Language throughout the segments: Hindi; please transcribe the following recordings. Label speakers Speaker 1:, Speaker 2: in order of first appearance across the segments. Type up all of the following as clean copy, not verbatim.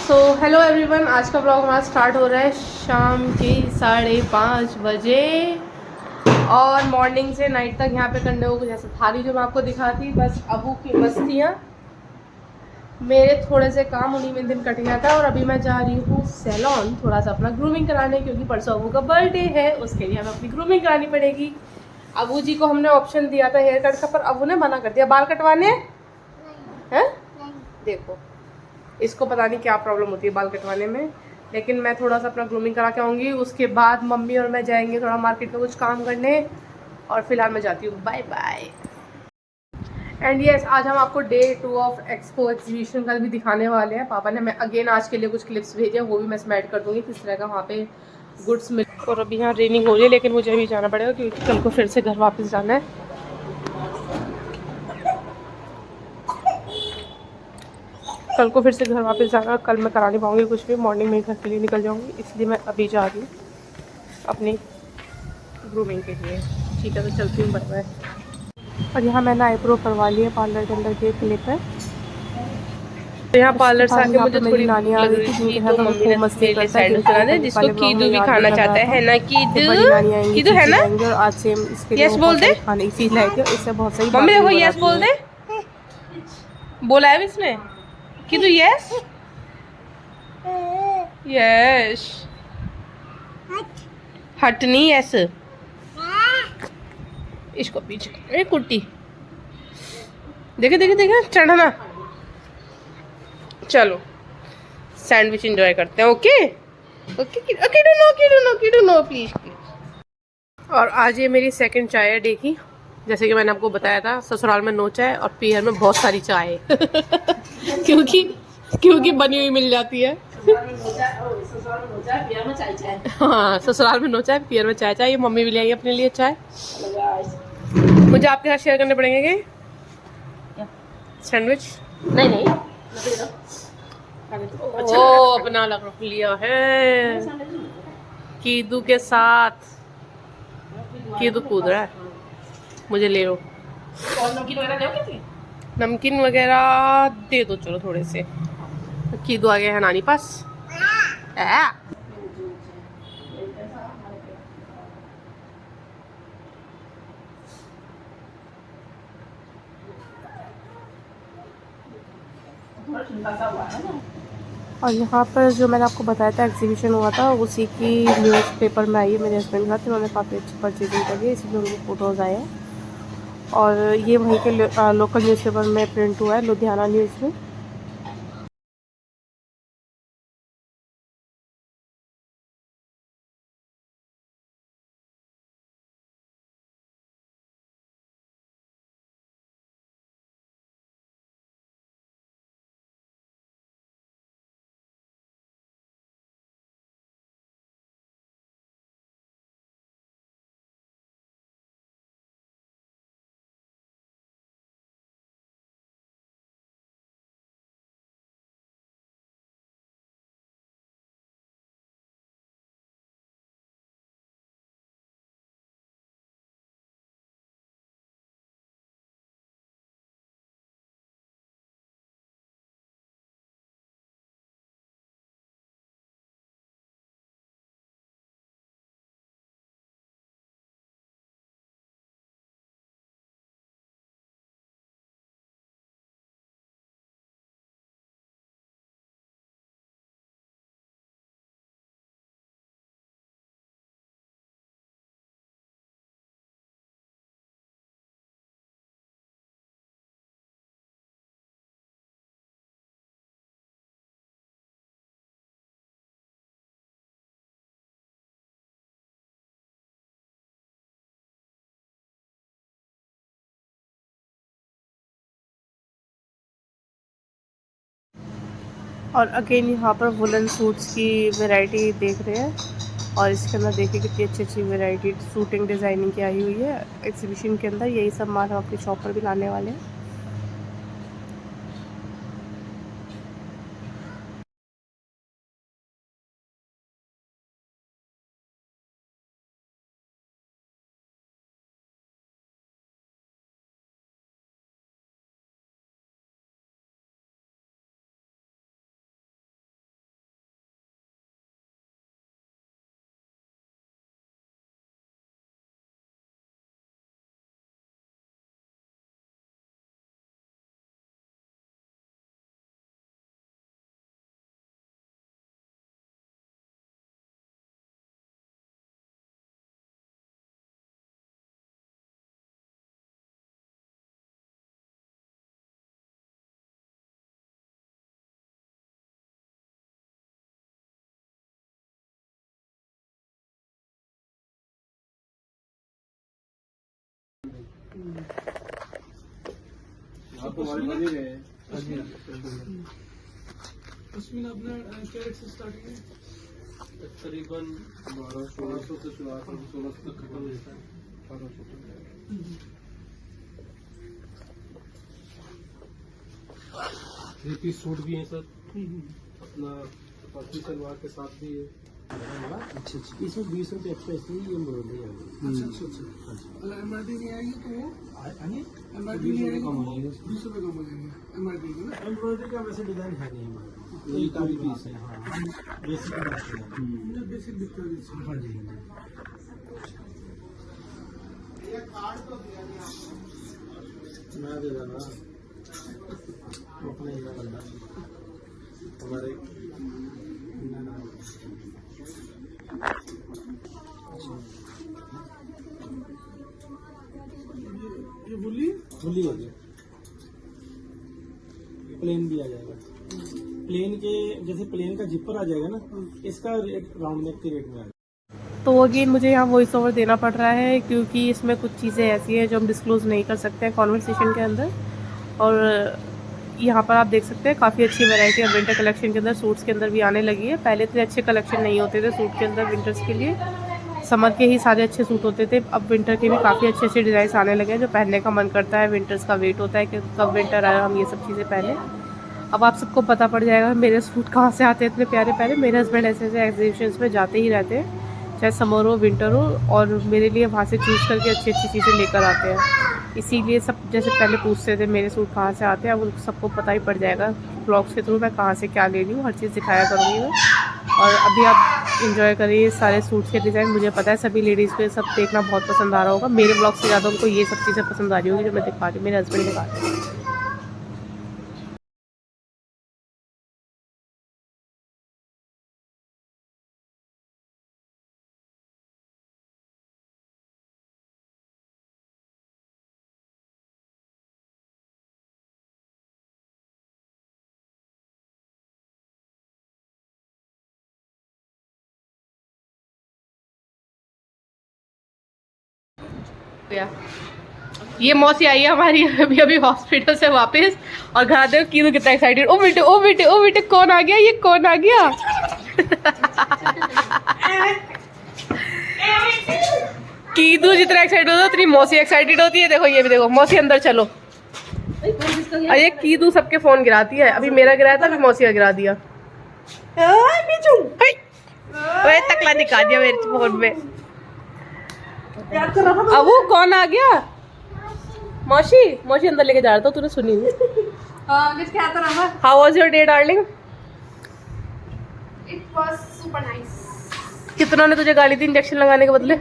Speaker 1: सो हेलो एवरीवन, आज का ब्लॉग हमारा स्टार्ट हो रहा है शाम के 5:30 बजे और मॉर्निंग से नाइट तक यहाँ पे करने को जैसे थाली जो मैं आपको दिखाती, बस अबू की मस्तियाँ, मेरे थोड़े से काम, उन्हीं में दिन कट गया था। और अभी मैं जा रही हूँ सैलॉन थोड़ा सा अपना ग्रूमिंग कराने, क्योंकि परसों अबू का बर्थडे है, उसके लिए हमें अपनी ग्रूमिंग करानी पड़ेगी। अबू जी को हमने ऑप्शन दिया था हेयर कट का, पर अबू ने मना कर दिया। बाल कटवाने हैं? देखो, इसको पता नहीं क्या प्रॉब्लम होती है बाल कटवाने में, लेकिन मैं थोड़ा सा अपना ग्रूमिंग करा के आऊँगी। उसके बाद मम्मी और मैं जाएंगे थोड़ा मार्केट में कुछ काम करने, और फिलहाल मैं जाती हूँ, बाय बाय। एंड यस, आज हम आपको डे 2 ऑफ एक्सपो एग्जीबिशन का भी दिखाने वाले हैं। पापा ने मैं अगेन आज के लिए कुछ क्लिप्स भेजे, वो भी मैं इसमें ऐड कर दूँगी किस तरह का वहाँ पे गुड्स मिल। और अभी यहाँ रेनिंग हो रही है, लेकिन मुझे अभी जाना पड़ेगा क्योंकि कल को फिर से घर वापस जाना है। कल को फिर से घर वापस जाना, कल मैं करा नहीं पाऊँगी कुछ भी, मॉर्निंग में घर के लिए निकल जाऊँगी, इसलिए मैं अभी जा रही हूँ अपनी ग्रूमिंग के लिए। ठीक है, तो चलती हूँ, बाय बाय। और यहाँ मैंने आईब्रो करवा ली है पार्लर के अंदर के क्लिप है। तो यहाँ
Speaker 2: उसके
Speaker 1: पार्लर से
Speaker 2: बाद
Speaker 1: आके
Speaker 2: यहाँ
Speaker 1: मुझे
Speaker 2: पर मेरी
Speaker 1: थोड़ी
Speaker 2: नानी
Speaker 1: भूख
Speaker 2: आ
Speaker 1: लग
Speaker 2: गई
Speaker 1: रही
Speaker 2: थी,
Speaker 1: थी,
Speaker 2: जिनके
Speaker 1: तो
Speaker 2: साथ हम
Speaker 1: मम्मी ने
Speaker 2: खूब मस्ती
Speaker 1: मेरे लिए
Speaker 2: करता है,
Speaker 1: सैंडविच
Speaker 2: जिनको
Speaker 1: बना दे,
Speaker 2: कल
Speaker 1: जिसको
Speaker 2: वाले ब्लॉग में
Speaker 1: कीदू भी
Speaker 2: याद भी
Speaker 1: खाना
Speaker 2: कर रहा
Speaker 1: चाहता
Speaker 2: था
Speaker 1: है ना
Speaker 2: कि
Speaker 1: कीदू?
Speaker 2: बड़ी नानी आएंगी,
Speaker 1: कीदू है
Speaker 2: चीची
Speaker 1: ना?
Speaker 2: लाएंगे, और आज सेम इसके लिए
Speaker 1: यस
Speaker 2: वो
Speaker 1: बोल
Speaker 2: बहुत
Speaker 1: दे।
Speaker 2: सारी खाने की चीज़ लाई थी, और इससे बहुत सारी
Speaker 1: मम्मी
Speaker 2: बातें भी
Speaker 1: देखो, यस
Speaker 2: बनाती
Speaker 1: बोल
Speaker 2: हैं।
Speaker 1: दे। बोला है इसने? कीदू यस यस। हट नहीं यस। इसको पीछे ए कुट्टी, देखे देखे देखे चढ़ना। चलो सैंडविच एंजॉय करते हैं। ओके ओके, किडू नो किडू नो किडू नो, प्लीज प्लीज। और आज ये मेरी सेकंड चाय है डे की। जैसे कि मैंने आपको बताया था, ससुराल में नो चाय और पीहर में बहुत सारी चाय है। क्योंकि क्योंकि बनी हुई मिल जाती है। हाँ, ससुराल में नो चाय, पीहर में चाय। चाय ये मम्मी भी ले आई अपने लिए चाय। मुझे आपके साथ शेयर करने पड़ेंगे क्या सैंडविच? नहीं नहीं, ओ अपना अलग रख लिया है कीदू के साथ। कीदू कूद रहा है, मुझे ले लो। नमकीन वगैरह दे दो, चलो थोड़े से। कीदू आ गया है नानी पास। आ।
Speaker 2: और यहाँ पर जो मैंने आपको बताया था एग्जीबिशन हुआ था, उसी की न्यूज़पेपर में आई है मेरे हस्बैंड के साथ। उन्होंने काफ़ी अच्छी परचेजिंग करी है, इसलिए उनके फ़ोटोज़ आए हैं। और ये वहीं के लोकल न्यूज़पेपर में प्रिंट हुआ है, लुधियाना न्यूज़ में। और अगेन यहाँ पर वुलन सूट्स की वैरायटी देख रहे हैं, और इसके अंदर देखिए कितनी अच्छी अच्छी वैरायटी सूटिंग डिज़ाइनिंग की आई हुई है एग्जीबिशन के अंदर। यही सब माल हम अपनी शॉप पर भी लाने वाले हैं।
Speaker 3: उसमें अपना क्या रेट से स्टार्टिंग है? तकरीबन 1200-1600 से शुरुआत है, 1600 तक खत्म हो जाता है। 1200 तक। थ्री पीस सूट भी है सर, अपना फर्जी सलवार के साथ भी है। अच्छा अच्छा, इसमें 20 रुपये एक्स्ट्रा इसलिए ये एम्ब्रॉयडरी आ गई। अच्छा अच्छा अच्छा, अगर एम्ब्रॉयडरी नहीं आएगी तो वो एम्ब्रॉयडरी नहीं आएगी, 20 रुपये कम हो जाएंगे एम्ब्रॉयडरी में ना। एम्ब्रॉयडरी का वैसे डिजाइन है नहीं हमारे, यही काफी पीस है। हाँ, बेसिक बेसिक दिखता है। हाँ जी हाँ जी, मैं दे रहा ना अपने बंदा हमारे। ये बुली हो गया, प्लेन भी आ जाएगा। प्लेन के जैसे प्लेन का जिपर आ जाएगा ना, इसका रेट राउंड नेक के रेट में आ जाएगा।
Speaker 2: तो अगेन मुझे यहाँ वॉइस ओवर देना पड़ रहा है क्योंकि इसमें कुछ चीज़ें ऐसी हैं जो हम डिस्क्लोज़ नहीं कर सकते हैं कॉन्वर्सेशन के अंदर। और यहाँ पर आप देख सकते हैं काफ़ी अच्छी वैरायटी अब विंटर कलेक्शन के अंदर सूट्स के अंदर भी आने लगी है। पहले इतने अच्छे कलेक्शन नहीं होते थे सूट के अंदर विंटर्स के लिए, समर के ही सारे अच्छे सूट होते थे। अब विंटर के भी काफ़ी अच्छे अच्छे डिज़ाइन आने लगे हैं जो पहनने का मन करता है। विंटर्स का वेट होता है कि कब विंटर आया, हम ये सब चीज़ें पहने। अब आप सबको पता पड़ जाएगा मेरे सूट कहाँ से आते हैं इतने प्यारे प्यारे। मेरे हस्बैंड ऐसे ऐसे एग्जीबिशंस में जाते ही रहते हैं, चाहे समर हो विंटर हो, और मेरे लिए वहाँ से चूज़ करके अच्छी अच्छी चीज़ें लेकर आते हैं। इसीलिए सब जैसे पहले पूछते थे मेरे सूट कहाँ से आते हैं, अब उन सबको पता ही पड़ जाएगा ब्लॉग्स के थ्रू मैं कहाँ से क्या ले रही हूँ, हर चीज़ दिखाया करूँगी मैं। और अभी आप इंजॉय करिए सारे सूट्स के डिज़ाइन। मुझे पता है सभी लेडीज़ को ये सब देखना बहुत पसंद आ रहा होगा। मेरे ब्लॉग से ज़्यादा उनको ये सब चीज़ें पसंद आ रही होगी जो मैं दिखा रही हूँ, मेरे हस्बैंड दिखा रहे हैं। ये मौसी आई है हमारी अभी अभी हॉस्पिटल से वापस, और घर आते की कितना एक्साइटेड। ओ बेटे ओ बेटे ओ बेटे, कौन आ गया, ये कौन आ गया। कीदू जितना एक्साइटेड होता है उतनी मौसी एक्साइटेड होती है। देखो ये भी देखो, मौसी अंदर चलो। अरे कीदू सबके फोन गिराती है, अभी मेरा गिराया था, अभी मौसी का गिरा दिया। तकला दिखा दिया मेरे फोन में। अब वो कौन आ गया, मौसी मौसी अंदर लेके जा रहा था, तूने सुनी नहीं। How was your day darling?
Speaker 1: It was super nice.
Speaker 2: कितनों ने तुझे गाली दी इंजेक्शन लगाने के बदले?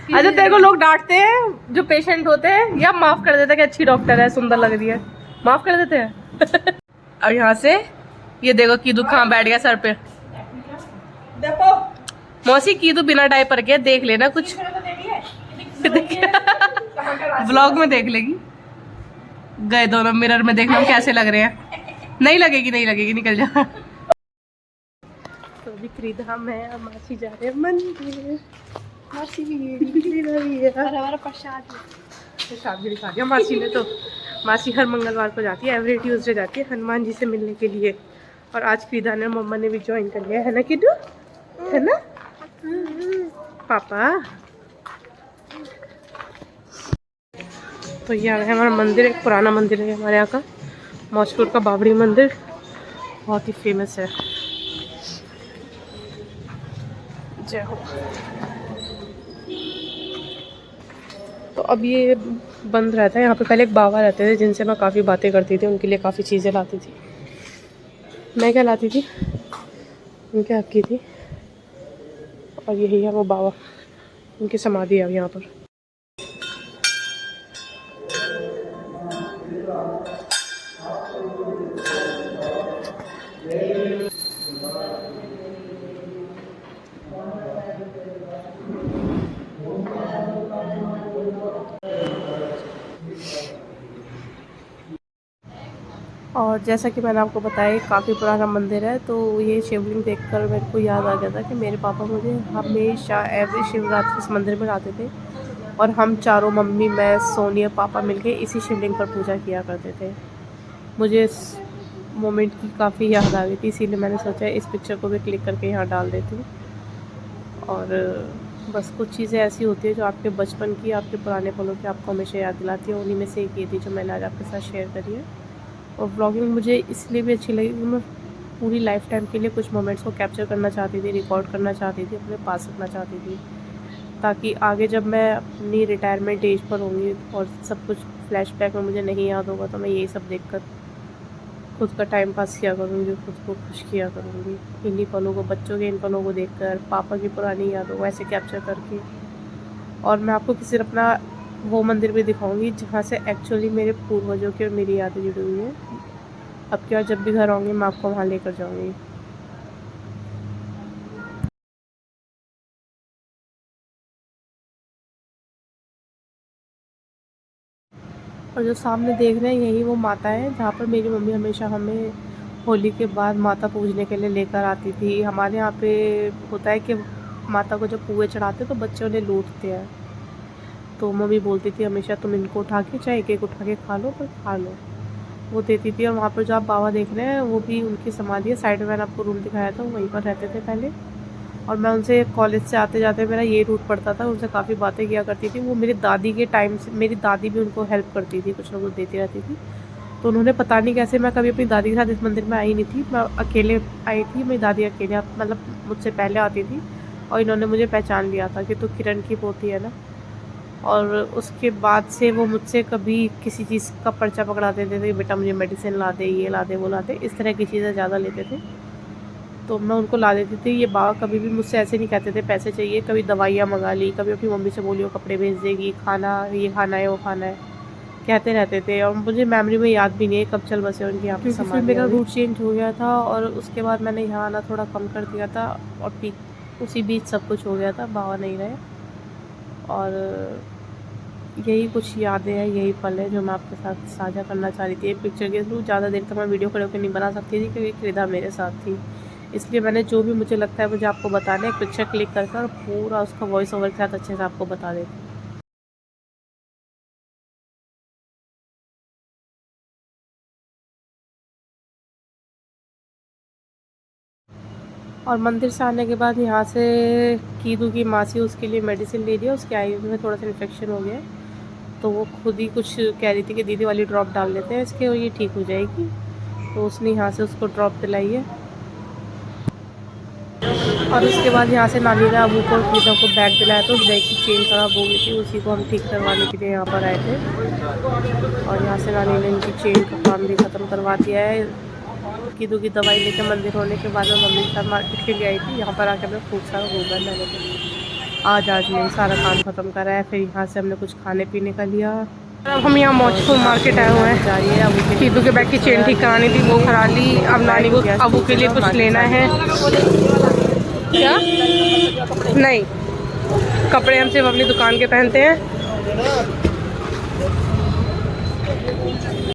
Speaker 2: अच्छा तेरे को लोग डांटते हैं जो पेशेंट होते हैं, या माफ कर देते हैं कि अच्छी डॉक्टर है, सुंदर लग रही है, माफ कर देते हैं। और यहाँ से ये देखो कीदू कहाँ बैठ गया सर पे। देखो मौसी कीदू बिना डायपर के देख लेना कुछ। व्लॉग में देख लेगी, गए दोनों मिरर में देखना कैसे लग रहे हैं। नहीं लगेगी नहीं लगेगी, निकल जा। तो अभी खरीदा मैं मासी जा रहे हैं मंदिर। मासी भी है और हमारा प्रसाद भी दिखा दिया मासी ने। तो मासी हर मंगलवार को जाती है, एवरी ट्यूसडे जाती है हनुमान जी से मिलने के लिए। और आज खरीदा ने मम्मा ने भी ज्वाइन कर लिया है ना किड्डू, है ना पापा। तो ये आ गया हमारा मंदिर, एक पुराना मंदिर है हमारे यहाँ का, मौजपुर का बाबरी मंदिर, बहुत ही फेमस है। जय हो। तो अब ये बंद रहता है यहाँ पे। पहले एक बाबा रहते थे जिनसे मैं काफ़ी बातें करती थी, उनके लिए काफ़ी चीज़ें लाती थी। मैं क्या लाती थी, उनके हक की थी। और यही है वो बाबा, उनकी समाधि है यहाँ पर। और जैसा कि मैंने आपको बताया काफ़ी पुराना मंदिर है। तो ये शिवलिंग देखकर मेरे को याद आ गया था कि मेरे पापा मुझे हमेशा एवरी शिवरात्रि इस मंदिर में लाते थे। और हम चारों, मम्मी, मैं, सोनी और पापा मिलके इसी शिवलिंग पर पूजा किया करते थे। मुझे इस मोमेंट की काफ़ी याद आ गई थी, इसीलिए मैंने सोचा इस पिक्चर को भी क्लिक करके यहाँ डाल देती हूँ। और बस कुछ चीज़ें ऐसी होती है जो आपके बचपन की, आपके पुराने पलों की आपको हमेशा याद दिलाती है। उन्हीं में से एक ये थी जो मैंने आज आपके साथ शेयर करी है। और व्लॉगिंग मुझे इसलिए भी अच्छी लगी कि मैं पूरी लाइफ टाइम के लिए कुछ मोमेंट्स को कैप्चर करना चाहती थी, रिकॉर्ड करना चाहती थी, अपने पास रखना चाहती थी, ताकि आगे जब मैं अपनी रिटायरमेंट एज पर होंगी और सब कुछ फ्लैशबैक में मुझे नहीं याद होगा तो मैं यही सब देखकर खुद का टाइम पास किया करूँगी, खुद को खुश किया करूँगी, इन्हीं पलों को, बच्चों के इन पलों को देखकर, पापा की पुरानी यादों को ऐसे कैप्चर करके। और मैं आपको किसी अपना वो मंदिर भी दिखाऊंगी जहाँ से एक्चुअली मेरे पूर्वजों की और मेरी यादें जुड़ी हुई हैं। अब की बार जब भी घर आऊँगी मैं आपको वहाँ लेकर जाऊँगी। और जो सामने देख रहे हैं यही वो माता है जहाँ पर मेरी मम्मी हमेशा हमें होली के बाद माता पूजने के लिए लेकर आती थी। हमारे यहाँ पे होता है कि माता को जब पुए चढ़ाते तो बच्चे उन्हें लूटते हैं, तो मम्मी बोलती थी हमेशा तुम इनको उठा के, चाहे एक एक उठा के खा लो, पर खा लो, वो देती थी। और वहाँ पर जो आप बाबा देख रहे हैं वो भी उनकी समाधि है। साइड में मैंने आपको रूम दिखाया था, वो वहीं पर रहते थे पहले। और मैं उनसे कॉलेज से आते जाते मेरा ये रूट पड़ता था, उनसे काफ़ी बातें किया करती थी। वो मेरी दादी के टाइम से, मेरी दादी भी उनको हेल्प करती थी, कुछ ना कुछ देती रहती थी। तो उन्होंने पता नहीं कैसे, मैं कभी अपनी दादी के साथ इस मंदिर में आई नहीं थी, मैं अकेले आई थी। मेरी दादी अकेले मतलब मुझसे पहले आती थी और इन्होंने मुझे पहचान लिया था कि तू किरण की पोती है ना। और उसके बाद से वो मुझसे कभी किसी चीज़ का पर्चा पकड़ा देते थे, बेटा मुझे मेडिसिन ला दे, ये ला दे, वो ला दे, इस तरह की चीज़ें ज़्यादा लेते थे। तो मैं उनको ला देती थी। ये बाबा कभी भी मुझसे ऐसे नहीं कहते थे पैसे चाहिए, कभी दवाइयाँ मंगा ली, कभी अपनी मम्मी से बोली वो कपड़े भेज देगी, खाना ये खाना है वो खाना है, कहते रहते थे। और मुझे मेमोरी में याद भी नहीं है कब चल बसे उनकी यहाँ पे, क्योंकि फिर मेरा रूट चेंज हो गया था और उसके बाद मैंने यहाँ आना थोड़ा कम कर दिया था और उसी बीच सब कुछ हो गया था, बाबा नहीं रहे। और यही कुछ यादें हैं, यही पल है जो मैं आपके साथ साझा करना चाह रही थी एक पिक्चर के थ्रू। ज़्यादा देर तक मैं वीडियो खड़े होकर नहीं बना सकती थी क्योंकि कृदा मेरे साथ थी, इसलिए मैंने जो भी मुझे लगता है मुझे आपको बताना है, एक पिक्चर क्लिक करके और पूरा उसका वॉइस ओवर के साथ अच्छे से आपको बता देती। और मंदिर से आने के बाद यहाँ से कीदू की मासी उसके लिए मेडिसिन ले लिया, उसके आई में थोड़ा सा इन्फेक्शन हो गया, तो वो खुद ही कुछ कह रही थी कि दीदी वाली ड्रॉप डाल लेते हैं इसके और ये ठीक हो जाएगी, तो उसने यहाँ से उसको ड्रॉप दिलाई है। और उसके बाद यहाँ से नानी ने अबू को कीदा को बैग दिलाया, तो उस बैग की चेन ख़राब हो गई थी, उसी को हम ठीक करवाने के लिए यहाँ पर आए थे। और यहाँ से नानी ने इनकी चेन का काम भी ख़त्म करवा दिया है। कीदू की दवाई लेकर मंदिर होने के बाद मैं मम्मी के साथ मार्केट के लिए आई थी। यहाँ पर आकर मैं खूब सारा घूमा, मैंने तो आज नहीं सारा काम ख़त्म करा है। फिर यहाँ से हमने कुछ खाने पीने का लिया। अब हम यहाँ मौजपुर मार्केट आए हुए हैं, जाइए अब कीदू के बैग की चेन ठीक करानी थी, वो करा ली। अब नानी को अबू के लिए कुछ लेना है। क्या नहीं, कपड़े हम सिर्फ अपनी दुकान के पहनते हैं।